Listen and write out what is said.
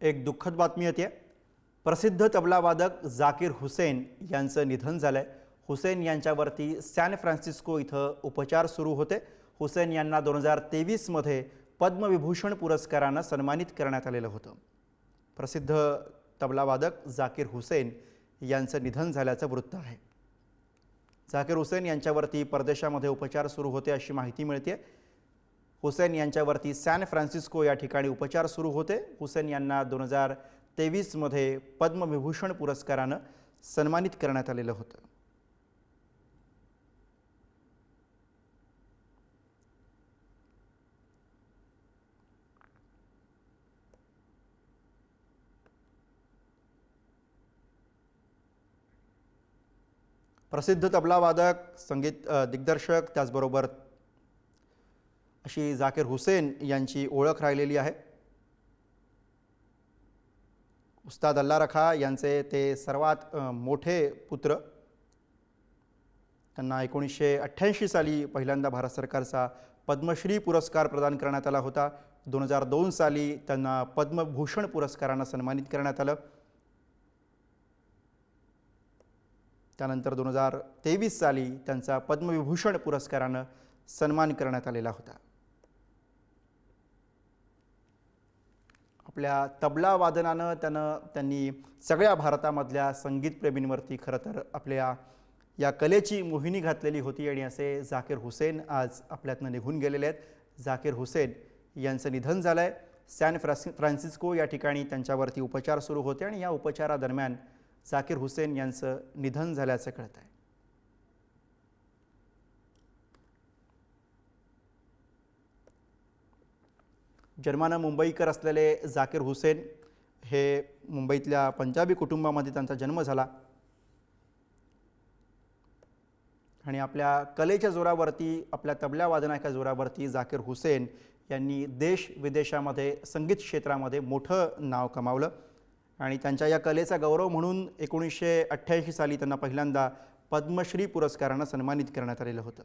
एक दुःखद बातमी येते। प्रसिद्ध तबलावादक जाकीर हुसेन यांचं निधन झालंय। हुसेन यांच्यावरती सॅन फ्रान्सिस्को इथं उपचार सुरू होते। हुसेन यांना 2023 मध्ये पद्मविभूषण पुरस्काराने सन्मानित करण्यात आलेलं होतं। प्रसिद्ध तबलावादक जाकीर हुसेन यांचं निधन झाल्याचं वृत्त आहे। जाकीर हुसेन यांच्यावरती परदेशामध्ये उपचार सुरू होते अशी माहिती मिळते। हुसेन यांच्यावरती सॅन फ्रान्सिस्को या ठिकाणी उपचार सुरू होते। हुसेन यांना 2023 मध्ये पद्मविभूषण पुरस्काराने सन्मानित करण्यात आलेलं होतं। प्रसिद्ध तबलावादक, संगीत दिग्दर्शक, त्याचबरोबर अशी जाकीर हुसेन यांची ओळख राहिलेली आहे। उस्ताद अल्ला रखा यांचे ते सर्वात मोठे पुत्र। त्यांना 1988 साली पहिल्यांदा भारत सरकारचा पद्मश्री पुरस्कार प्रदान करण्यात आला होता। 2002 साली त्यांना पद्मभूषण पुरस्काराने सन्मानित करण्यात आलं। त्यानंतर 2023 साली त्यांचा पद्मविभूषण पुरस्काराने सन्मान करण्यात आलेला होता। आपल्या तबला वादनानं त्यांनी सगळ्या भारतामधल्या संगीतप्रेमींवरती खरं तर आपल्या या कलेची मोहिनी घातलेली होती आणि असे जाकीर हुसेन आज आपल्यातनं निघून गेलेले आहेत। जाकीर हुसेन यांचं निधन झालंय। सॅन फ्रान्सिस्को या ठिकाणी त्यांच्यावरती उपचार सुरू होते आणि या उपचारादरम्यान जाकीर हुसेन यांचं निधन झाल्याचं कळत आहे। जन्मानं मुंबईकर असलेले जाकीर हुसेन हे मुंबईतल्या पंजाबी कुटुंबामध्ये त्यांचा जन्म झाला आणि आपल्या कलेच्या जोरावरती, आपल्या तबला वादनाच्या जोरावरती जाकीर हुसेन यांनी देश विदेशामध्ये संगीत क्षेत्रामध्ये मोठं नाव कमावलं आणि त्यांच्या या कलेचा गौरव म्हणून 1988 साली त्यांना पहिल्यांदा पद्मश्री पुरस्काराने सन्मानित करण्यात आलेलं होतं।